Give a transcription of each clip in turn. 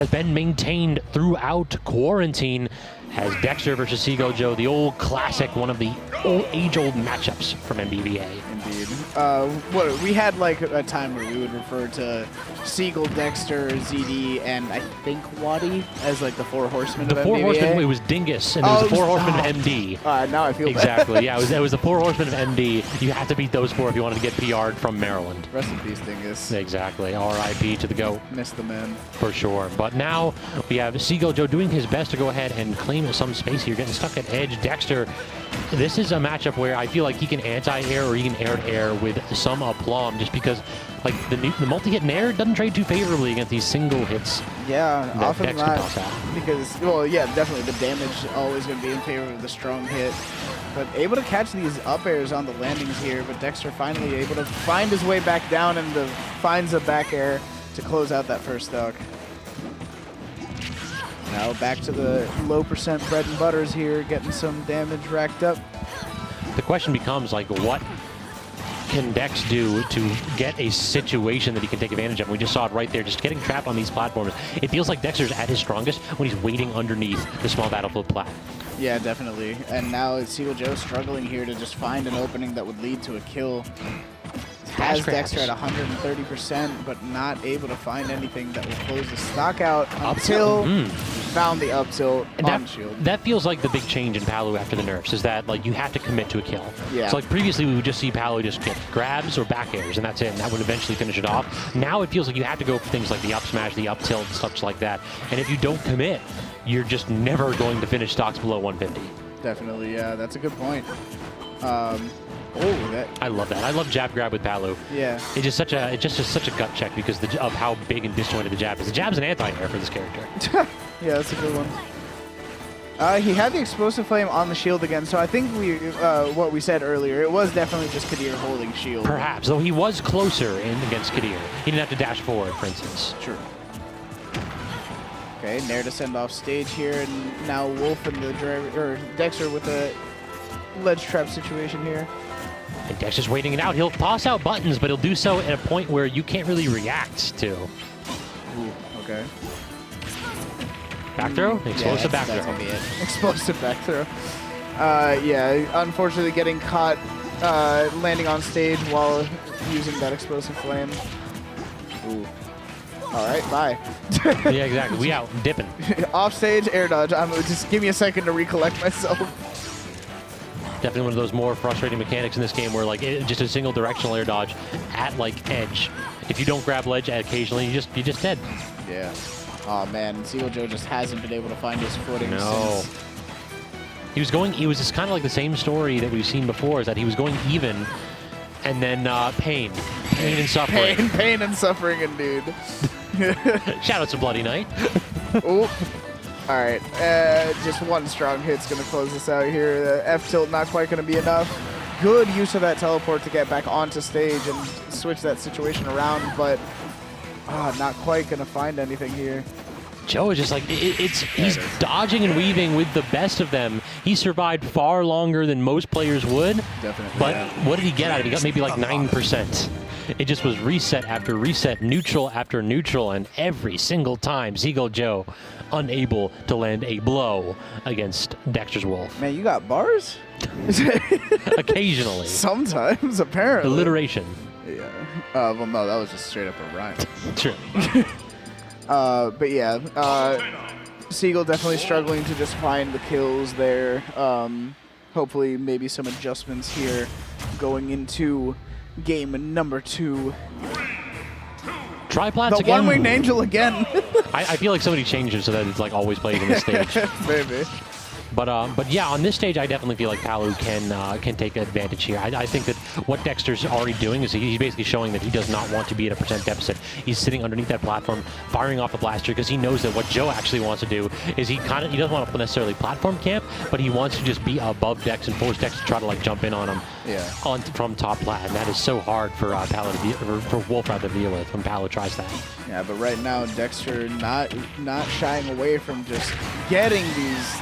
has been maintained throughout quarantine as Dexter versus Seagull Joe, the old classic, one of the age-old matchups from NBVA. Indeed. We had like a time where we would refer to Seagull, Dexter, ZD, and I think Wadi as like the four horsemen of NBVA. The four horsemen, it was Dingus, and there was the four horsemen of MD. Now I feel exactly. bad. Yeah, it was the four horsemen of MD. You had to beat those four if you wanted to get PR'd from Maryland. Rest in peace, Dingus. Exactly. R.I.P. to the GOAT. Miss the man. For sure. But now we have Seagull Joe doing his best to go ahead and claim some space here, getting stuck at edge. Dexter, this is a matchup where I feel like he can anti-air or he can air-to-air with some aplomb, just because like the multi-hit nair doesn't trade too favorably against these single hits. Yeah, often Dexter not, because, well, yeah, definitely the damage always going to be in favor of the strong hit. But able to catch these up airs on the landings here, but Dexter finally able to find his way back down and finds a back air to close out that first stock. Now back to the low percent bread and butters here, getting some damage racked up. The question becomes, like, what can Dex do to get a situation that he can take advantage of? We just saw it right there, just getting trapped on these platforms. It feels like Dexter's at his strongest when he's waiting underneath the small battlefield plat. Yeah, definitely. And now it's Seagull Joe struggling here to just find an opening that would lead to a kill. Has Dexter at 130%, but not able to find anything that will close the stock out until found the up tilt on shield. That feels like the big change in Palu after the nerfs, is that like you have to commit to a kill. Yeah. So like previously we would just see Palu just get grabs or back airs and that's it, and that would eventually finish it off. Now it feels like you have to go for things like the up smash, the up tilt, and such like that. And if you don't commit, you're just never going to finish stocks below 150. Definitely, yeah, that's a good point. I love that. I love jab grab with Palu. Yeah. It's just such a gut check because of how big and disjointed the jab is. The jab's an anti-air for this character. Yeah, that's a good one. He had the explosive flame on the shield again, so I think what we said earlier, it was definitely just Kadir holding shield. Perhaps, though he was closer against Kadir. He didn't have to dash forward, for instance. True. Okay, Nair to send off stage here, and now Wolf and the driver, or Dexter with a ledge trap situation here. And Dexter's waiting it out. He'll toss out buttons, but he'll do so at a point where you can't really react to. Ooh, okay. Back throw? Explosive back throw. That's gonna be it. Explosive back throw. Yeah, unfortunately getting caught landing on stage while using that explosive flame. Ooh. All right, bye. Yeah, exactly. We out. Dipping. Off stage, air dodge. Just give me a second to recollect myself. Definitely one of those more frustrating mechanics in this game where like just a single directional air dodge at like edge. If you don't grab ledge occasionally, you're just dead. Yeah. Oh man, Seagull Joe just hasn't been able to find his footing since. It was just kind of like the same story that we've seen before, is that he was going even and then pain and suffering. Pain and suffering indeed. Shout out to Bloody Knight. Ooh. All right, just one strong hit's going to close this out here. The F-tilt not quite going to be enough. Good use of that teleport to get back onto stage and switch that situation around, but not quite going to find anything here. Joe is just like, he's dodging and weaving with the best of them. He survived far longer than most players would. Definitely. But what did he get out of it? He got maybe like 9%. It just was reset after reset, neutral after neutral, and every single time Seagull Joe unable to land a blow against Dexter's Wolf. Man, you got bars? Occasionally. Sometimes, apparently. Alliteration. Yeah. Well, no, that was just straight up a rhyme. True. But yeah, Seagull definitely struggling to just find the kills there. Hopefully, maybe some adjustments here going into game number 2. Triplats again. The one-winged angel again. I feel like somebody changed it so that it's like always plays on this stage. Maybe. But yeah, on this stage, I definitely feel like Palu can take advantage here. I think that what Dexter's already doing is he's basically showing that he does not want to be at a percent deficit. He's sitting underneath that platform, firing off a blaster, because he knows that what Joe actually wants to do is he doesn't want to necessarily platform camp, but he wants to just be above Dex and force Dex to try to like jump in on him from top plat, and that is so hard for Palu for Wolf rather to deal with when Palu tries that. Yeah, but right now Dexter not shying away from just getting these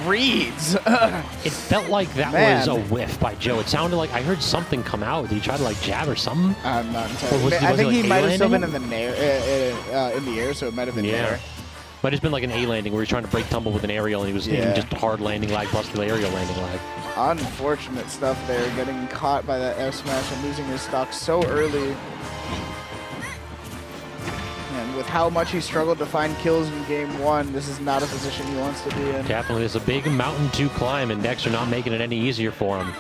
reads. It felt like that was a whiff by Joe. It sounded like I heard something come out. Did he try to like jab or something? I'm not entirely. I think he might have still been in the air, so it might have been there. Might have been like an A landing where he's trying to break tumble with an aerial and he was in just hard landing lag plus the aerial landing lag. Unfortunate stuff there, getting caught by that F smash and losing his stock so early. And with how much he struggled to find kills in game 1, this is not a position he wants to be in. Definitely, it's a big mountain to climb, and Dexter not making it any easier for him.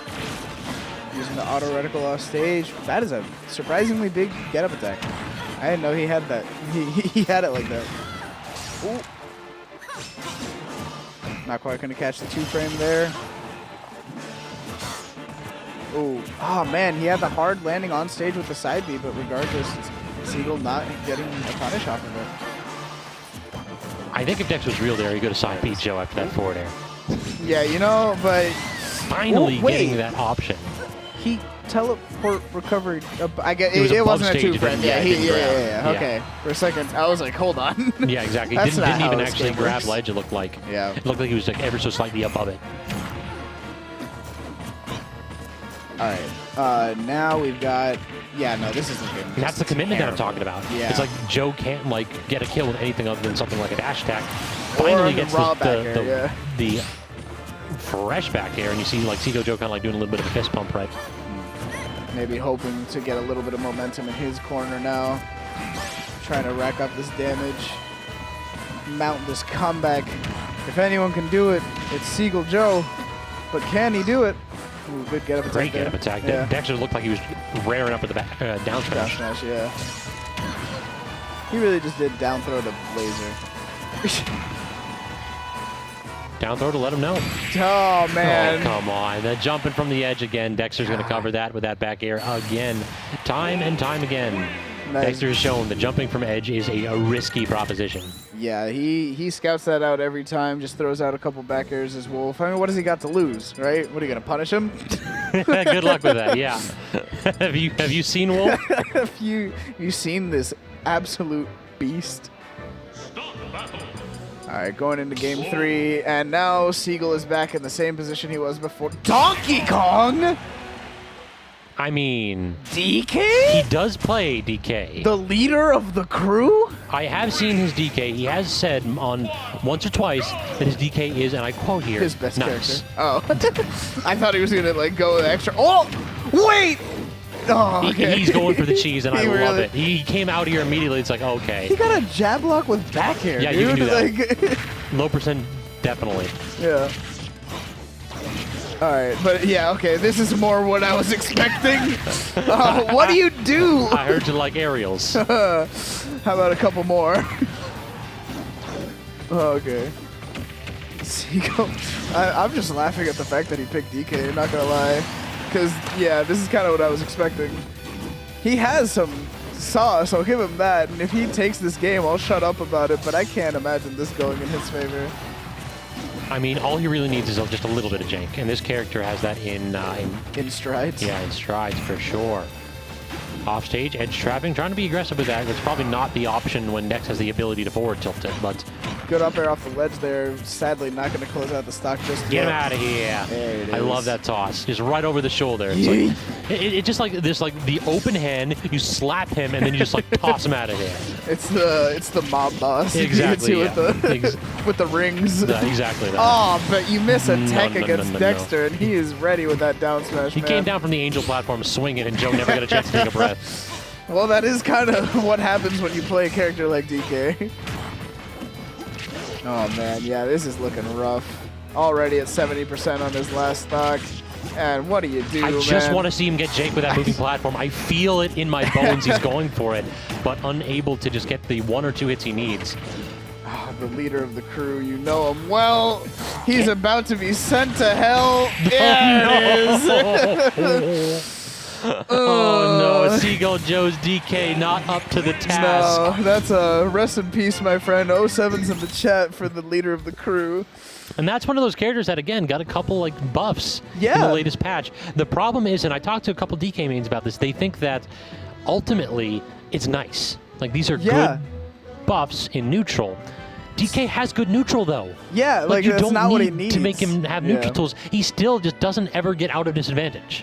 Using the auto reticle off stage. That is a surprisingly big get-up attack. I didn't know he had that. He had it like that. Ooh. Not quite going to catch the 2-frame there. Ooh. Oh, man, he had the hard landing on stage with the side B, but regardless, Seagull not getting a punish off of it. I think if Dex was real there, he could have side beat Joe after that forward air. Yeah, you know, but... Finally getting that option. He teleport recovered. I guess it wasn't a 2-frame. Yeah. Okay. For a second, I was like, hold on. Yeah, exactly. Didn't even actually grab ledge, it looked like. Yeah. It looked like he was like ever so slightly above it. All right. Now we've got... Yeah, no, this isn't good. That's the commitment that I'm talking about. Yeah. It's like Joe can't like get a kill with anything other than something like a dash attack. Finally gets the fresh back air, and you see like Seagull Joe kind of like doing a little bit of a fist pump, right? Maybe hoping to get a little bit of momentum in his corner now. Trying to rack up this damage. Mount this comeback. If anyone can do it, it's Seagull Joe. But can he do it? Ooh, good get-up attack. Great get-up attack. Yeah. Dexter looked like he was raring up at the back, down smash. Down smash, yeah. He really just did down throw to laser. Down throw to let him know. Oh, man. Oh, come on. Then jumping from the edge again. Dexter's going to cover that with that back air again. Time and time again. Nice. Dexter has shown that jumping from edge is a risky proposition. Yeah, he scouts that out every time, just throws out a couple back airs as Wolf. I mean, what has he got to lose, right? What, are you going to punish him? Good luck with that, yeah. Have you seen Wolf? Have you seen this absolute beast? All right, going into game 3, and now Seagull is back in the same position he was before. Donkey Kong? I mean... DK? He does play DK. The leader of the crew? I have seen his DK. He has said on once or twice that his DK is, and I quote here, his best nice. character. Oh. I thought he was going to like go extra. Oh, wait! Oh, okay. He's going for the cheese, and I really love it. He came out here immediately. It's like, okay. He got a jab block with back air, yeah, dude. You can do that. Like low percent, definitely. Yeah. All right, but yeah, okay. This is more what I was expecting. What do you do? I heard you like aerials. How about a couple more? Okay. Seagull. I'm just laughing at the fact that he picked DK, I'm not gonna lie. Because, yeah, this is kind of what I was expecting. He has some sauce, I'll give him that. And if he takes this game, I'll shut up about it. But I can't imagine this going in his favor. I mean, all he really needs is just a little bit of jank. And this character has that in strides? Yeah, in strides for sure. Off stage, edge trapping, trying to be aggressive with that. It's probably not the option when Dex has the ability to forward tilt it, but... Good up air off the ledge there. Sadly, not going to close out the stock just yet. Get him out of here. There it is. I love that toss. Just right over the shoulder. It's like, it's just like this, like the open hand, you slap him, and then you just like toss him out of here. It's the mob boss. Exactly, with the rings. Exactly that. Oh, but you miss a tech against Dexter, and he is ready with that down smash, He came down from the angel platform swinging, and Joe never got a chance to take a breath. Well, that is kind of what happens when you play a character like DK. Oh, man, yeah, this is looking rough. Already at 70% on his last stock. And what do you do, I just want to see him get Jake with that moving platform. I feel it in my bones. He's going for it, but unable to just get the 1 or 2 hits he needs. Oh, the leader of the crew, you know him well. He's about to be sent to hell. There it is. Oh no, Seagull Joe's DK not up to the task. No, that's a rest in peace, my friend. 07's in the chat for the leader of the crew. And that's one of those characters that, again, got a couple like buffs in Yeah. the latest patch. The problem is, and I talked to a couple DK mains about this, they think that ultimately it's nice. Like, these are good buffs in neutral. DK has good neutral, though. Yeah, like you that's don't not what he need needs to make him have neutral tools. He still just doesn't ever get out of disadvantage.